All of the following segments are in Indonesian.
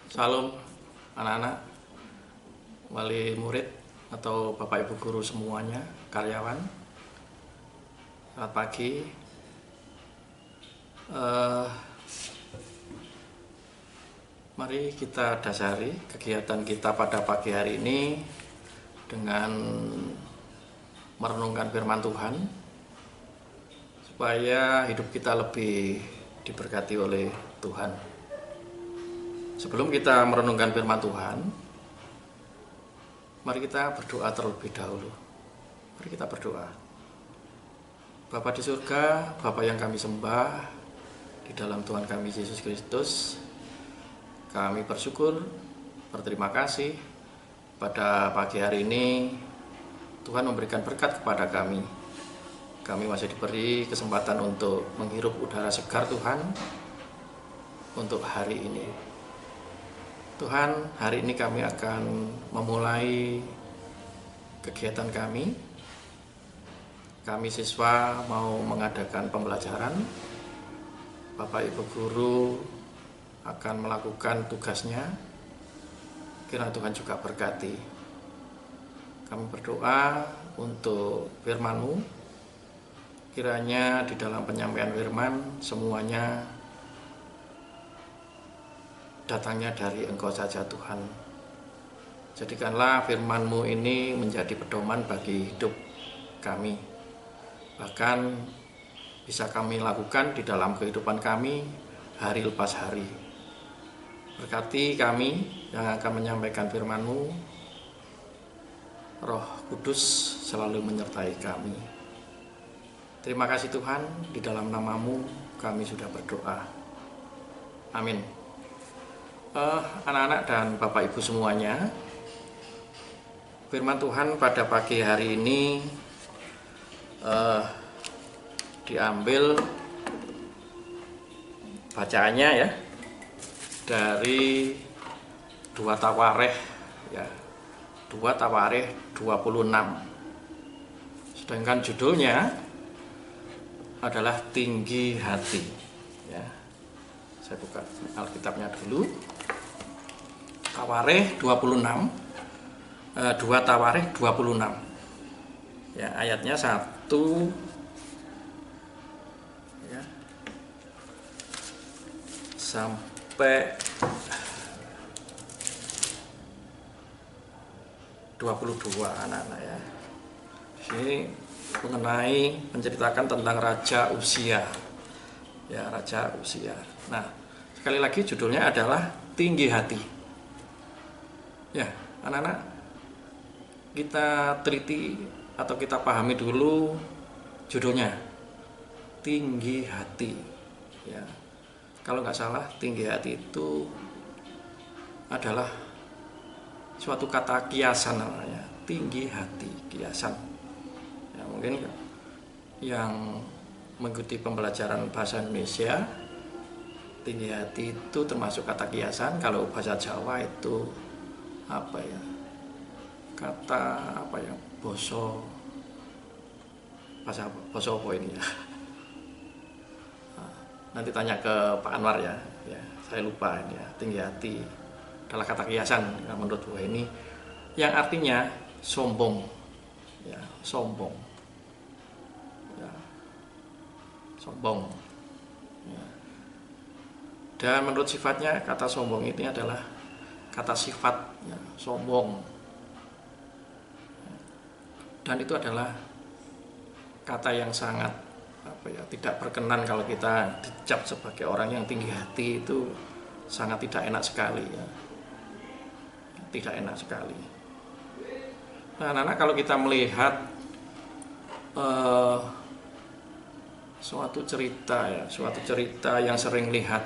Salam anak-anak, wali murid atau Bapak Ibu guru semuanya, karyawan. Selamat pagi. Mari kita dasari kegiatan kita pada pagi hari ini dengan merenungkan firman Tuhan, supaya hidup kita lebih diberkati oleh Tuhan. Sebelum kita merenungkan firman Tuhan, mari kita berdoa terlebih dahulu. Mari kita berdoa. Bapa di surga, Bapa yang kami sembah, di dalam Tuhan kami Yesus Kristus, kami bersyukur, berterima kasih pada pagi hari ini Tuhan memberikan berkat kepada kami. Kami masih diberi kesempatan untuk menghirup udara segar Tuhan untuk hari ini. Tuhan, hari ini kami akan memulai kegiatan kami. Kami siswa mau mengadakan pembelajaran. Bapak Ibu guru akan melakukan tugasnya. Kiranya Tuhan juga berkati. Kami berdoa untuk firman-Mu. Kiranya di dalam penyampaian firman semuanya datangnya dari Engkau saja Tuhan. Jadikanlah firman-Mu ini menjadi pedoman bagi hidup kami. Bahkan bisa kami lakukan di dalam kehidupan kami hari lepas hari. Berkati kami yang akan menyampaikan firman-Mu. Roh Kudus selalu menyertai kami. Terima kasih Tuhan, di dalam nama-Mu kami sudah berdoa. Amin. Anak-anak dan Bapak Ibu semuanya, firman Tuhan pada pagi hari ini diambil bacaannya ya dari 2 Tawarikh ya, 2 Tawarikh 26. Sedangkan judulnya adalah tinggi hati ya. Saya buka Alkitabnya dulu. Tawarikh 26, 2 Tawarikh 26 ya, ayatnya 1 ya, sampai 22 anak-anak ya. Di sini mengenai menceritakan tentang Raja Uzia ya, Raja Uzia. Nah, sekali lagi judulnya adalah tinggi hati. Ya, anak-anak, kita teliti atau kita pahami dulu judulnya, tinggi hati. Ya, kalau nggak salah, tinggi hati itu adalah suatu kata kiasan namanya, tinggi hati, kiasan. Ya, mungkin yang mengikuti pembelajaran bahasa Indonesia, tinggi hati itu termasuk kata kiasan. Kalau bahasa Jawa itu apa ya, kata apa ya, boso, bahasa boso apa ini ya. Nanti tanya ke Pak Anwar ya, saya lupa ini ya. Tinggi hati adalah kata kiasan menurut gua ini, yang artinya sombong ya, sombong ya, sombong ya. Dan menurut sifatnya kata sombong ini adalah kata sifat ya, sombong, dan itu adalah kata yang sangat apa ya, tidak berkenan kalau kita dicap sebagai orang yang tinggi hati. Itu sangat tidak enak sekali ya, tidak enak sekali. Nah, anak-anak, kalau kita melihat suatu cerita yang sering lihat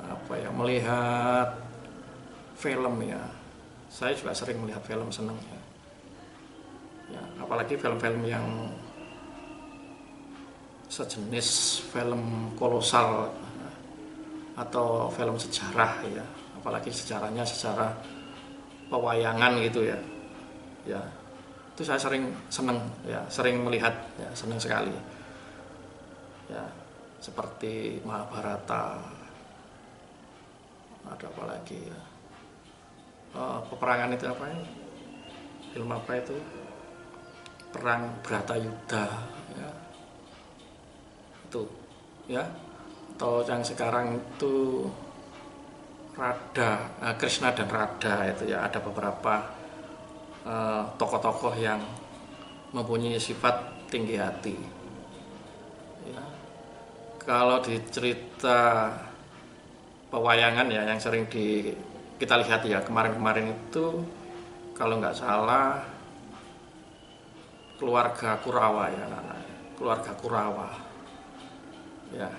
apa ya, melihat film ya. Saya juga sering melihat film, senang ya. Ya, apalagi film-film yang sejenis film kolosal atau film sejarah ya, apalagi sejarahnya sejarah pewayangan gitu ya. Ya, itu saya sering senang ya, sering melihat ya, senang sekali. Ya, seperti Mahabharata, ada apa lagi ya, peperangan itu apa ya, film apa itu, perang Bratayuda ya, itu ya, atau yang sekarang itu Krishna dan Radha itu ya, ada beberapa tokoh-tokoh yang mempunyai sifat tinggi hati ya. Kalau di cerita pewayangan ya yang sering kita lihat ya kemarin-kemarin itu, kalau nggak salah keluarga Kurawa ya, keluarga Kurawa ya.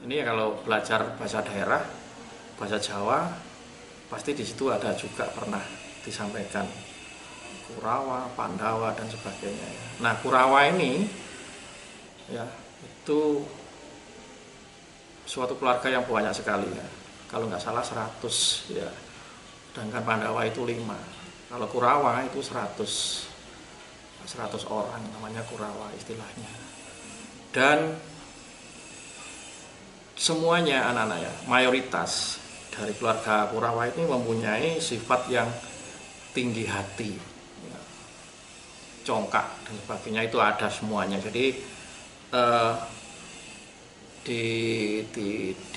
Ini ya kalau belajar bahasa daerah, bahasa Jawa, pasti di situ ada juga pernah disampaikan Kurawa, Pandawa dan sebagainya ya. Nah, Kurawa ini ya itu suatu keluarga yang banyak sekali ya. Kalau nggak salah 100 ya. Sedangkan Pandawa itu 5. Kalau Kurawa itu 100 orang, namanya Kurawa istilahnya. Dan semuanya anak-anak ya, mayoritas dari keluarga Kurawa ini mempunyai sifat yang tinggi hati ya, congkak dan sebagainya, itu ada semuanya. Jadi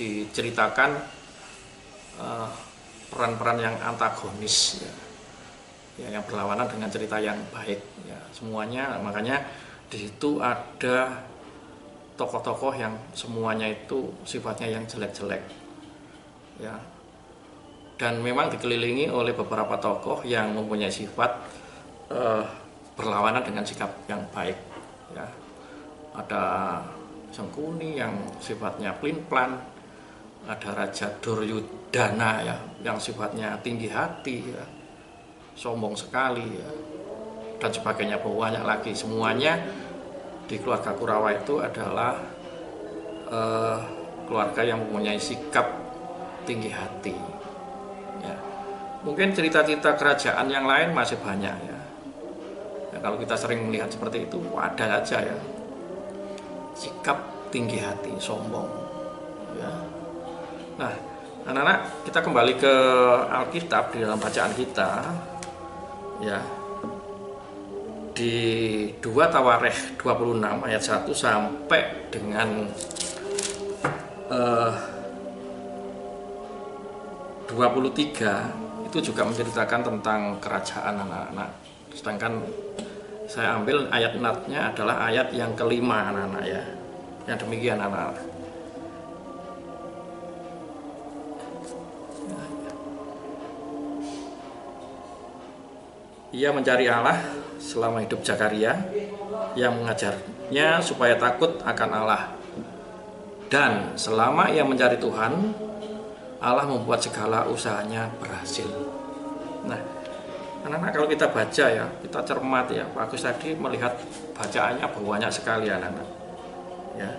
diceritakan peran-peran yang antagonis ya, yang berlawanan dengan cerita yang baik ya, semuanya. Makanya di situ ada tokoh-tokoh yang semuanya itu sifatnya yang jelek-jelek ya, dan memang dikelilingi oleh beberapa tokoh yang mempunyai sifat berlawanan dengan sikap yang baik ya. Ada Sangkuni yang sifatnya pelin-pelan, ada Raja Duryudana ya yang sifatnya tinggi hati ya, sombong sekali ya, dan sebagainya, banyak lagi. Semuanya di keluarga Kurawa itu adalah keluarga yang mempunyai sikap tinggi hati ya. Mungkin cerita-cerita kerajaan yang lain masih banyak ya. Ya, kalau kita sering melihat seperti itu, ada aja ya sikap tinggi hati, sombong ya. Nah, anak-anak, kita kembali ke Alkitab di dalam bacaan kita ya, di 2 Tawarikh 26 ayat 1 sampai dengan 23 itu juga menceritakan tentang kerajaan anak-anak. Sedangkan saya ambil ayat natnya adalah ayat yang kelima anak-anak ya. Yang demikian anak-anak. Ia mencari Allah selama hidup Zakaria, yang mengajarnya supaya takut akan Allah. Dan selama ia mencari Tuhan, Allah membuat segala usahanya berhasil. Nah, anak-anak, kalau kita baca ya, kita cermat ya, Pak Agus tadi melihat bacaannya banyak sekali anak-anak ya.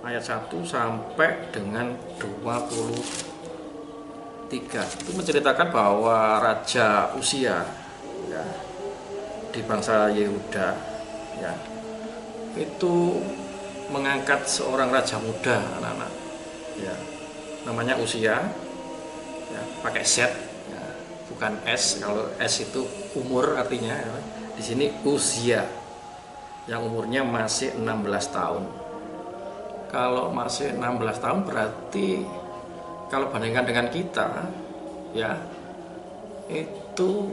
Ayat 1 sampai dengan 23 itu menceritakan bahwa Raja Uzia ya, di bangsa Yehuda ya, itu mengangkat seorang raja muda anak-anak ya, namanya Uzia ya, pakai Z ya, bukan S. Kalau S itu umur artinya ya. Di sini Uzia yang umurnya masih 16 tahun. Kalau masih 16 tahun berarti kalau bandingkan dengan kita ya, itu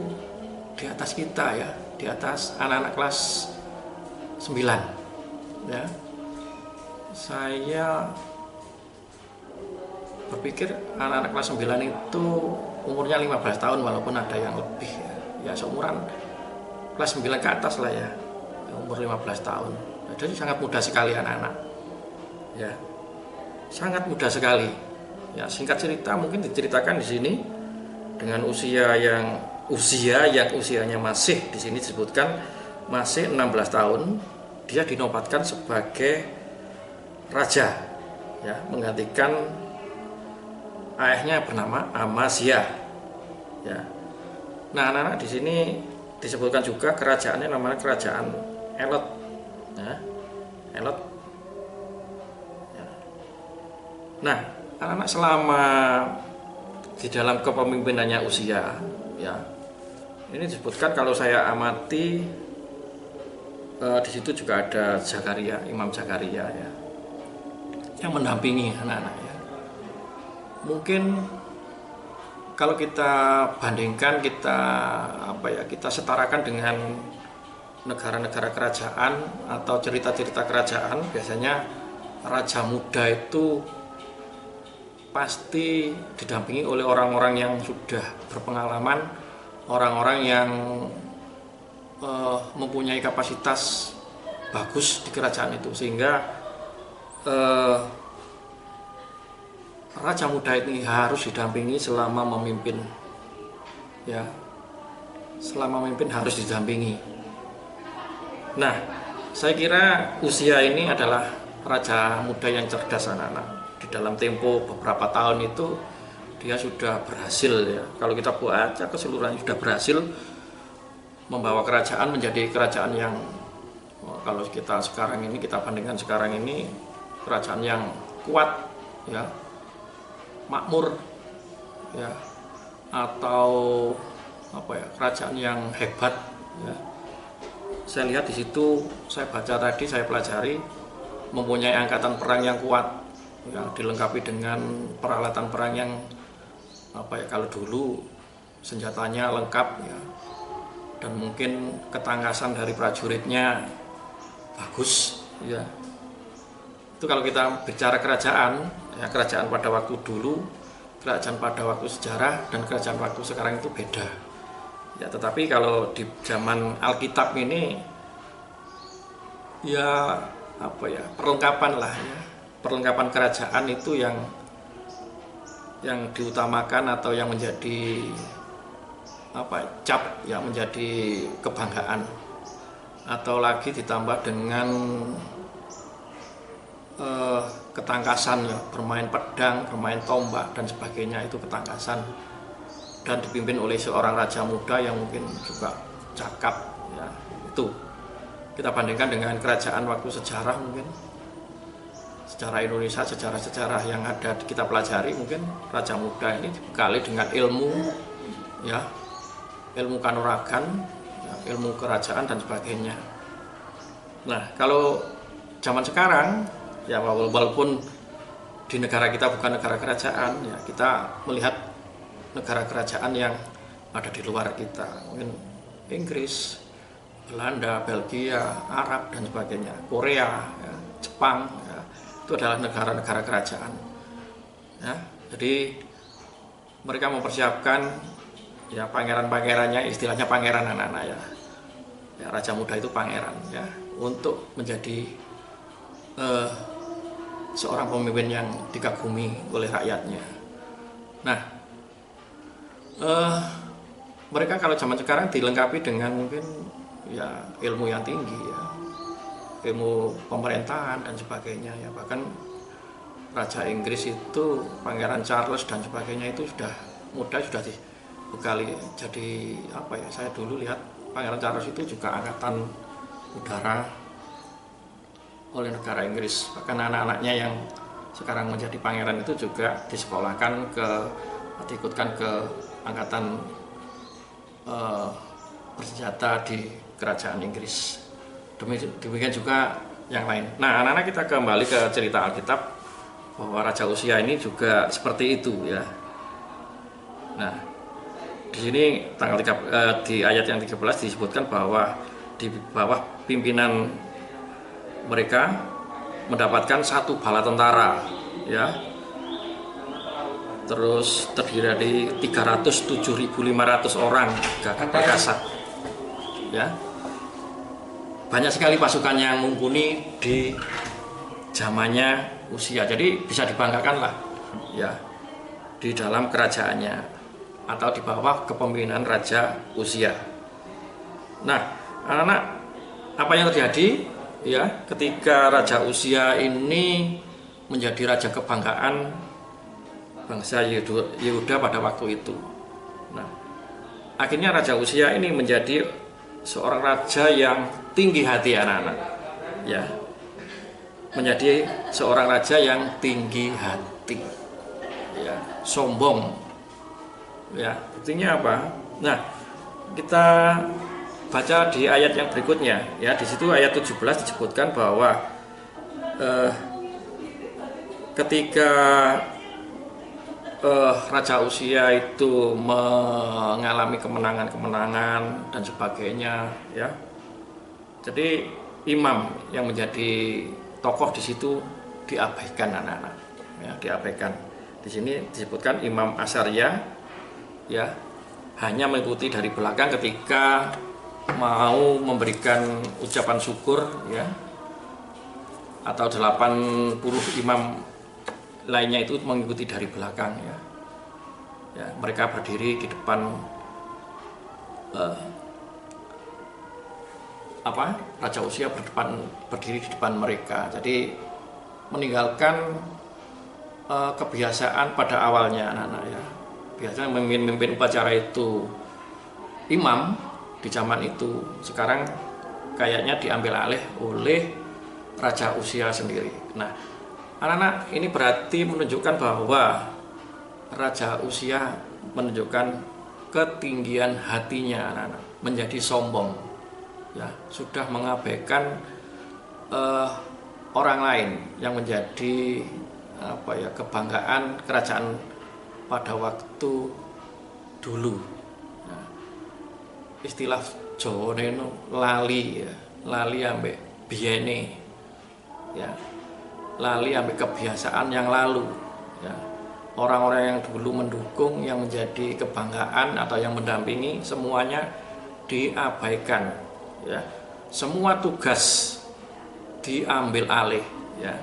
di atas kita ya, di atas anak-anak kelas 9 ya. Saya berpikir anak-anak kelas 9 itu umurnya 15 tahun, walaupun ada yang lebih ya, seumuran kelas 9 ke atas lah ya, umur 15 tahun. Jadi sangat mudah sekali anak-anak ya, sangat mudah sekali ya. Singkat cerita, mungkin diceritakan di sini dengan usia yang usianya masih di sini disebutkan masih 16 tahun, dia dinobatkan sebagai raja ya, menggantikan ayahnya bernama Amazia ya. Nah, anak-anak, di sini disebutkan juga kerajaannya namanya kerajaan Elot ya, Elot ya. Nah, anak-anak, selama di dalam kepemimpinannya Usia, ya. Ini disebutkan kalau saya amati di situ juga ada Zakaria, Imam Zakaria ya, yang mendampingi anak-anak ya. Mungkin kalau kita bandingkan, kita setarakan dengan negara-negara kerajaan atau cerita-cerita kerajaan, biasanya raja muda itu pasti didampingi oleh orang-orang yang sudah berpengalaman, orang-orang yang mempunyai kapasitas bagus di kerajaan itu, sehingga raja muda ini harus didampingi selama memimpin, ya, selama memimpin harus didampingi. Nah, saya kira Usia ini adalah raja muda yang cerdas anak-anak. Di dalam tempo beberapa tahun itu dia sudah berhasil ya. Kalau kita baca keseluruhan sudah berhasil membawa kerajaan menjadi kerajaan yang kalau kita sekarang ini, kita bandingkan sekarang ini, kerajaan yang kuat ya, makmur ya, atau kerajaan yang hebat ya. Saya lihat di situ, saya baca tadi, saya pelajari, mempunyai angkatan perang yang kuat ya, dilengkapi dengan peralatan perang yang kalau dulu senjatanya lengkap ya, dan mungkin ketangkasan dari prajuritnya bagus ya. Itu kalau kita bicara kerajaan ya, kerajaan pada waktu dulu, kerajaan pada waktu sejarah, dan kerajaan waktu sekarang itu beda ya. Tetapi kalau di zaman Alkitab ini ya perlengkapan lah ya, perlengkapan kerajaan itu yang diutamakan atau yang menjadi cap ya, menjadi kebanggaan, atau lagi ditambah dengan ketangkasan ya, bermain pedang, bermain tombak dan sebagainya, itu ketangkasan, dan dipimpin oleh seorang raja muda yang mungkin juga cakap ya. Itu kita bandingkan dengan kerajaan waktu sejarah, mungkin sejarah Indonesia, sejarah-sejarah yang ada kita pelajari, mungkin raja muda ini dibekali dengan ilmu ya, ilmu kanuragan ya, ilmu kerajaan dan sebagainya. Nah, kalau zaman sekarang ya, walaupun di negara kita bukan negara kerajaan ya, kita melihat negara kerajaan yang ada di luar kita, mungkin Inggris, Belanda, Belgia, Arab dan sebagainya, Korea ya, Jepang ya, itu adalah negara-negara kerajaan ya. Jadi mereka mempersiapkan ya pangeran-pangerannya, istilahnya pangeran anak-anak ya. Ya, raja muda itu pangeran ya, untuk menjadi seorang pemimpin yang dikagumi oleh rakyatnya. Nah, mereka kalau zaman sekarang dilengkapi dengan mungkin ya ilmu yang tinggi ya, ilmu pemerintahan dan sebagainya ya. Bahkan Raja Inggris itu, Pangeran Charles dan sebagainya itu sudah muda, sudah dibekali. Jadi saya dulu lihat Pangeran Charles itu juga angkatan udara oleh negara Inggris. Bahkan anak-anaknya yang sekarang menjadi pangeran itu juga disekolahkan diikutkan ke angkatan bersenjata di kerajaan Inggris. Demikian juga yang lain. Nah, anak-anak, kita kembali ke cerita Alkitab bahwa Raja Usia ini juga seperti itu ya. Nah, di sini di ayat yang 13 disebutkan bahwa di bawah pimpinan mereka mendapatkan satu bala tentara ya. Terus terdiri dari 307.500 orang gagah perkasa ya. Banyak sekali pasukan yang mumpuni di zamannya Usia. Jadi bisa dibanggakan lah ya, di dalam kerajaannya atau di bawah kepemimpinan Raja Usia. Nah, anak-anak, apa yang terjadi ya ketika Raja Usia ini menjadi raja kebanggaan bangsa Yehuda pada waktu itu? Nah, akhirnya Raja Usia ini menjadi seorang raja yang tinggi hati anak-anak ya, menjadi seorang raja yang tinggi hati ya, sombong Ya, buktinya apa? Nah, kita baca di ayat yang berikutnya ya. Di situ ayat 17 disebutkan bahwa ketika Raja Uzia itu mengalami kemenangan-kemenangan dan sebagainya ya. Jadi imam yang menjadi tokoh di situ diabaikan anak-anak. Ya, diabaikan. Di sini disebutkan Imam Asaria ya hanya mengikuti dari belakang ketika mau memberikan ucapan syukur ya, atau 80 imam lainnya itu mengikuti dari belakang ya. Ya, mereka berdiri di depan Raja Uzia berdiri di depan mereka. Jadi meninggalkan kebiasaan pada awalnya anak-anak ya. Biasanya memimpin upacara itu imam di zaman itu, sekarang kayaknya diambil alih oleh Raja Uzia sendiri. Nah, anak-anak, ini berarti menunjukkan bahwa Raja Uzia menunjukkan ketinggian hatinya anak-anak, menjadi sombong ya, sudah mengabaikan orang lain yang menjadi kebanggaan kerajaan pada waktu dulu. Nah, istilah Jawa itu lali ya, lali ambek biyene ya, lali ambek kebiasaan yang lalu ya. Orang-orang yang dulu mendukung, yang menjadi kebanggaan atau yang mendampingi, semuanya diabaikan ya. Semua tugas diambil alih ya.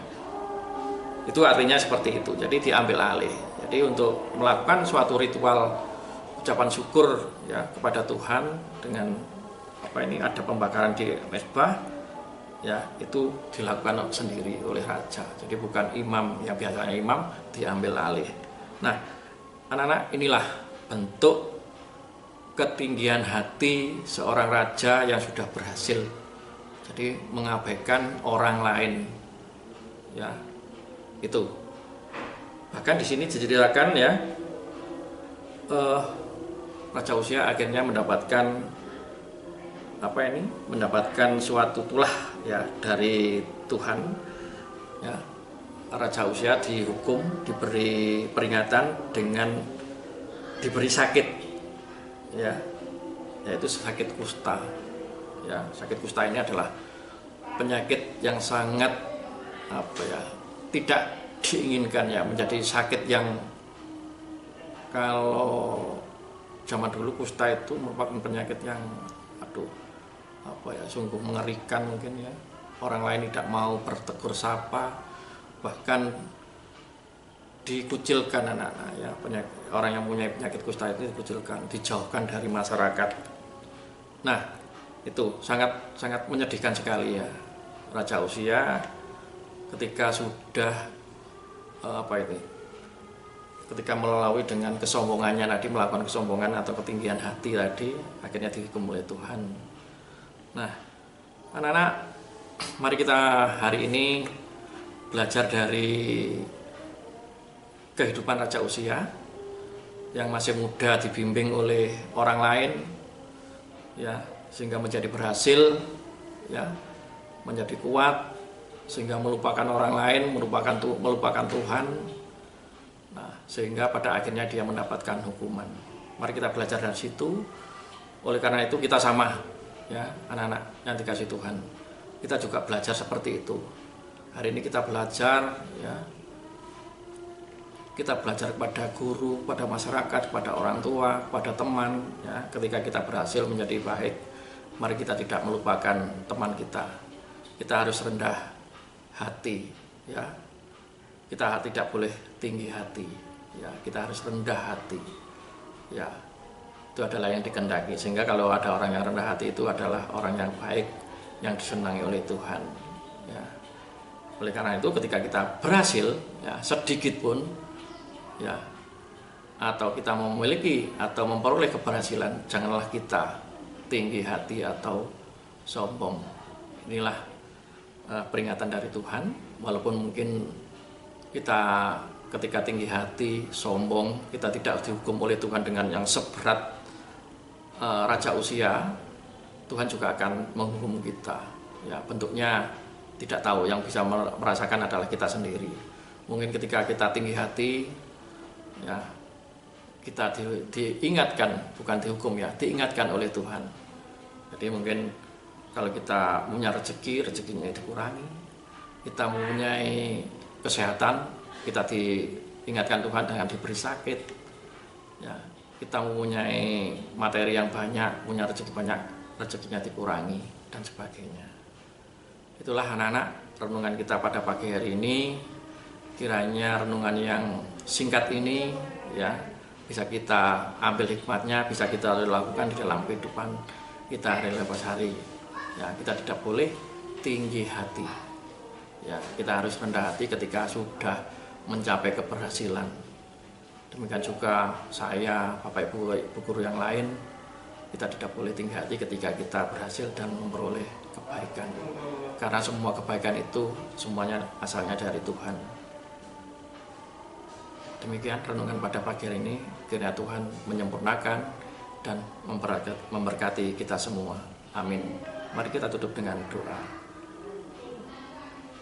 Itu artinya seperti itu. Jadi diambil alih. Jadi untuk melakukan suatu ritual ucapan syukur ya kepada Tuhan dengan ada pembakaran di mezbah ya, itu dilakukan sendiri oleh raja. Jadi bukan imam yang biasanya imam diambil alih. Nah, anak-anak, inilah bentuk ketinggian hati seorang raja yang sudah berhasil. Jadi mengabaikan orang lain ya. Itu. Bahkan di sini diceritakan ya, Raja Uzia akhirnya mendapatkan mendapatkan suatu tulah ya dari Tuhan ya. Raja Uzia dihukum, diberi peringatan dengan diberi sakit ya, yaitu sakit kusta ya. Sakit kusta ini adalah penyakit yang sangat tidak diinginkan ya, menjadi sakit yang kalau zaman dulu kusta itu merupakan penyakit yang sungguh mengerikan mungkin ya. Orang lain tidak mau bertegur sapa, bahkan dikucilkan anak-anak ya. Orang yang punya penyakit kusta itu dikucilkan, dijauhkan dari masyarakat. Nah, itu sangat menyedihkan sekali ya. Raja Uzia ketika sudah ketika melalui dengan kesombongannya tadi, melakukan kesombongan atau ketinggian hati tadi, akhirnya dihukum oleh Tuhan. Nah, anak-anak, mari kita hari ini belajar dari kehidupan Raja Uzia yang masih muda, dibimbing oleh orang lain ya, sehingga menjadi berhasil ya, menjadi kuat, sehingga melupakan orang lain, melupakan Tuhan. Nah, sehingga pada akhirnya dia mendapatkan hukuman. Mari kita belajar dari situ. Oleh karena itu kita sama ya, anak-anak yang dikasih Tuhan, kita juga belajar seperti itu. Hari ini kita belajar ya, kita belajar kepada guru, kepada masyarakat, kepada orang tua, kepada teman ya. Ketika kita berhasil menjadi baik, mari kita tidak melupakan teman kita. Kita harus rendah hati ya. Kita tidak boleh tinggi hati ya. Kita harus rendah hati ya. Itu adalah yang dikehendaki, sehingga kalau ada orang yang rendah hati itu adalah orang yang baik, yang disenangi oleh Tuhan ya. Oleh karena itu ketika kita berhasil ya, sedikit pun ya, atau kita memiliki atau memperoleh keberhasilan, janganlah kita tinggi hati atau sombong. Inilah peringatan dari Tuhan. Walaupun mungkin kita ketika tinggi hati, sombong, kita tidak dihukum oleh Tuhan dengan yang seberat Raja Usia, Tuhan juga akan menghukum kita. Ya, bentuknya tidak tahu, yang bisa merasakan adalah kita sendiri. Mungkin ketika kita tinggi hati, ya, kita diingatkan, bukan dihukum ya, diingatkan oleh Tuhan. Jadi mungkin kalau kita punya rezeki, rezekinya dikurangi. Kita mempunyai kesehatan, kita diingatkan Tuhan dengan diberi sakit. Ya, kita mempunyai materi yang banyak, punya rezeki banyak, rezekinya dikurangi dan sebagainya. Itulah anak-anak renungan kita pada pagi hari ini. Kiranya renungan yang singkat ini ya bisa kita ambil hikmatnya, bisa kita lakukan di dalam kehidupan kita hari lepas hari. Ya, kita tidak boleh tinggi hati. Ya, kita harus rendah hati ketika sudah mencapai keberhasilan. Demikian juga saya, Bapak Ibu guru yang lain, kita tidak boleh tinggi hati ketika kita berhasil dan memperoleh kebaikan. Karena semua kebaikan itu semuanya asalnya dari Tuhan. Demikian renungan pada pagi hari ini. Kiranya Tuhan menyempurnakan dan memberkati kita semua. Amin. Mari kita tutup dengan doa.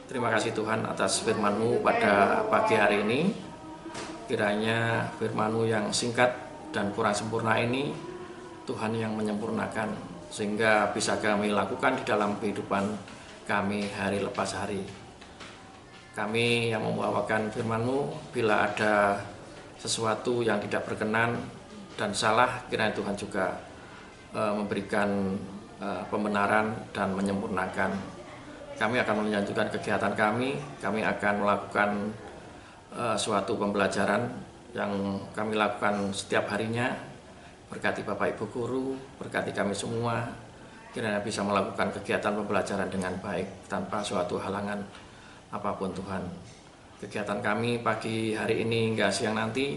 Terima kasih Tuhan atas firman-Mu pada pagi hari ini. Kiranya firman-Mu yang singkat dan kurang sempurna ini Tuhan yang menyempurnakan, sehingga bisa kami lakukan di dalam kehidupan kami hari lepas hari. Kami yang membawakan firman-Mu, bila ada sesuatu yang tidak berkenan dan salah, kiranya Tuhan juga memberikan pembenaran dan menyempurnakan. Kami akan melanjutkan kegiatan kami akan melakukan suatu pembelajaran yang kami lakukan setiap harinya. Berkati Bapak Ibu guru, berkati kami semua, kiranya bisa melakukan kegiatan pembelajaran dengan baik tanpa suatu halangan apapun Tuhan. Kegiatan kami pagi hari ini hingga siang nanti,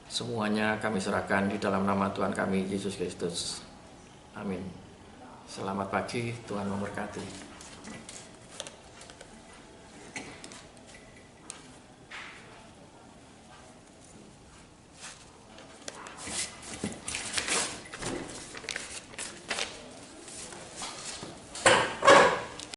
semuanya kami serahkan di dalam nama Tuhan kami Yesus Kristus. Amin. Selamat pagi, Tuhan memberkati.